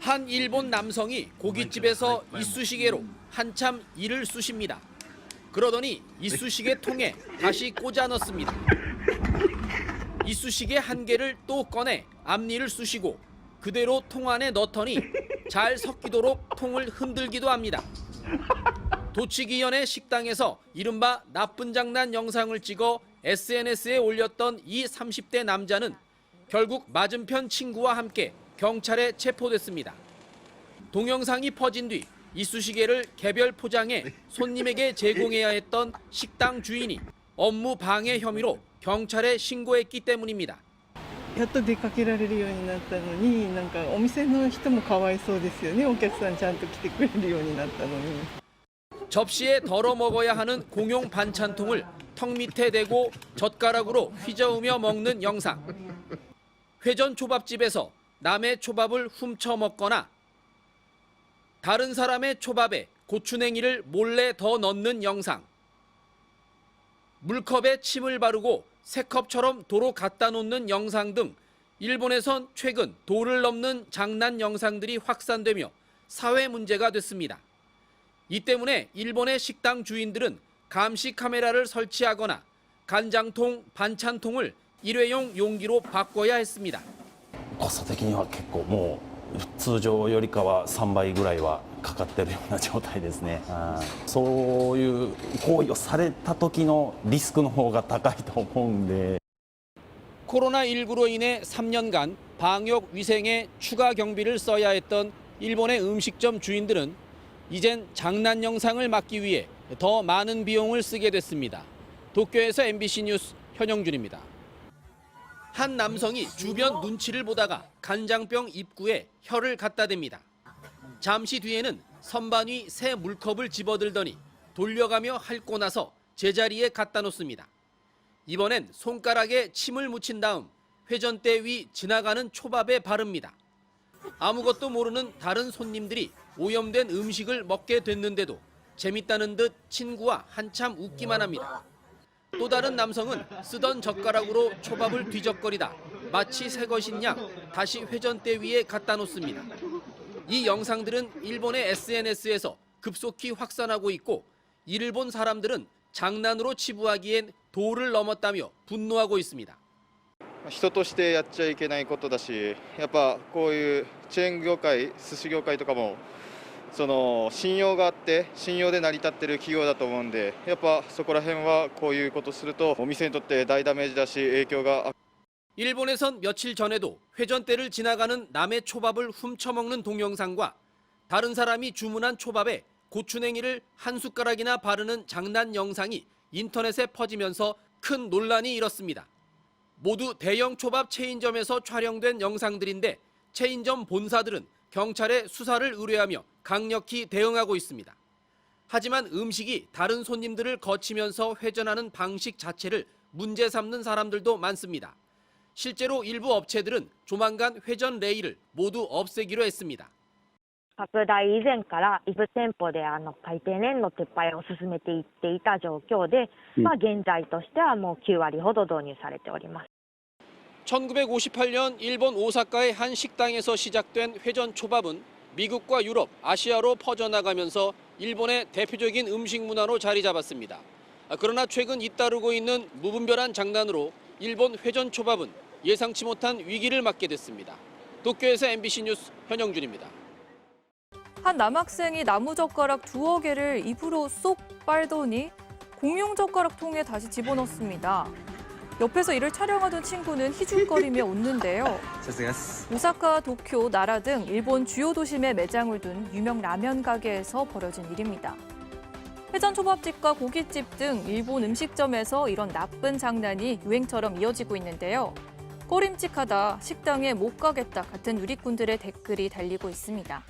한 일본 남성이 고깃집에서 이쑤시개로 한참 이를 쑤십니다. 그러더니 이쑤시개 통에 다시 꽂아 넣습니다. 이쑤시개 한 개를 또 꺼내 앞니를 쑤시고 그대로 통 안에 넣더니 잘 섞이도록 통을 흔들기도 합니다. 도치기현의 식당에서 이른바 나쁜 장난 영상을 찍어 SNS에 올렸던 이 30대 남자는 결국 맞은편 친구와 함께 경찰에 체포됐습니다. 동영상이 퍼진 뒤 이쑤시개를 개별 포장해 손님에게 제공해야 했던 식당 주인이 업무 방해 혐의로 경찰에 신고했기 때문입니다. やっと出かけられるようになったのに、なんかお店の人もかわいそうですよね。お客さんちゃんと来てくれるようになったのに。 접시에 덜어 먹어야 하는 공용 반찬통을 턱 밑에 대고 젓가락으로 휘저으며 먹는 영상. 회전 초밥집에서 남의 초밥을 훔쳐 먹거나 다른 사람의 초밥에 고추냉이를 몰래 더 넣는 영상. 물컵에 침을 바르고 새 컵처럼 도로 갖다 놓는 영상 등 일본에선 최근 도를 넘는 장난 영상들이 확산되며 사회 문제가 됐습니다. 이 때문에 일본의 식당 주인들은 감시 카메라를 설치하거나 간장통, 반찬통을 일회용 용기로 바꿔야 했습니다. コスト的には結構もう通常よりかは3倍ぐらいはかかってるような状態ですね。そういう行為をされた時のリスクの方が高いと思うんで。 코로나19로 인해 3년간 방역 위생에 추가 경비를 써야 했던 일본의 음식점 주인들은 이젠 장난 영상을 막기 위해 더 많은 비용을 쓰게 됐습니다. 도쿄에서 MBC 뉴스 현영준입니다. 한 남성이 주변 눈치를 보다가 간장병 입구에 혀를 갖다 댑니다. 잠시 뒤에는 선반 위 새 물컵을 집어들더니 돌려가며 핥고 나서 제자리에 갖다 놓습니다. 이번엔 손가락에 침을 묻힌 다음 회전대 위 지나가는 초밥에 바릅니다. 아무것도 모르는 다른 손님들이 오염된 음식을 먹게 됐는데도 재밌다는 듯 친구와 한참 웃기만 합니다. 또 다른 남성은 쓰던 젓가락으로 초밥을 뒤적거리다 마치 새 것인 양 다시 회전대 위에 갖다 놓습니다. 이 영상들은 일본의 SNS에서 급속히 확산하고 있고 이를 본 사람들은 장난으로 치부하기엔 도를 넘었다며 분노하고 있습니다. 人としてやっちゃいけないことだし、やっぱこういうチェーン業界、寿司業界とかも信用があって信用で成り立ってる企業だと思うんで、やっぱそこら辺はこういうことするとお店にとって大ダメージだし影響が。 일본에선 며칠 전에도 회전대를 지나가는 남의 초밥을 훔쳐먹는 동영상과 다른 사람이 주문한 초밥에 고추냉이를 한 숟가락이나 바르는 장난 영상이 인터넷에 퍼지면서 큰 논란이 일었습니다. 모두 대형 초밥 체인점에서 촬영된 영상들인데 체인점 본사들은 경찰에 수사를 의뢰하며 강력히 대응하고 있습니다. 하지만 음식이 다른 손님들을 거치면서 회전하는 방식 자체를 문제 삼는 사람들도 많습니다. 실제로 일부 업체들은 조만간 회전 레일을 모두 없애기로 했습니다. 拡大以前から一部店舗で回転レーンの撤廃を進めていっていた状況で、現在としてはもう9割ほど導入されております。 1958년 일본 오사카의 한 식당에서 시작된 회전 초밥은 미국과 유럽, 아시아로 퍼져나가면서 일본의 대표적인 음식 문화로 자리 잡았습니다. 그러나 최근 잇따르고 있는 무분별한 장난으로 일본 회전 초밥은 예상치 못한 위기를 맞게 됐습니다. 도쿄에서 MBC 뉴스 현영준입니다. 한 남학생이 나무젓가락 2개를 입으로 쏙 빨더니 공용 젓가락통에 다시 집어넣습니다. 옆에서 이를 촬영하던 친구는 희죽거리며 웃는데요. 오사카, 도쿄, 나라 등 일본 주요 도심에 매장을 둔 유명 라면 가게에서 벌어진 일입니다. 회전 초밥집과 고깃집 등 일본 음식점에서 이런 나쁜 장난이 유행처럼 이어지고 있는데요. 꺼림칙하다, 식당에 못 가겠다 같은 누리꾼들의 댓글이 달리고 있습니다.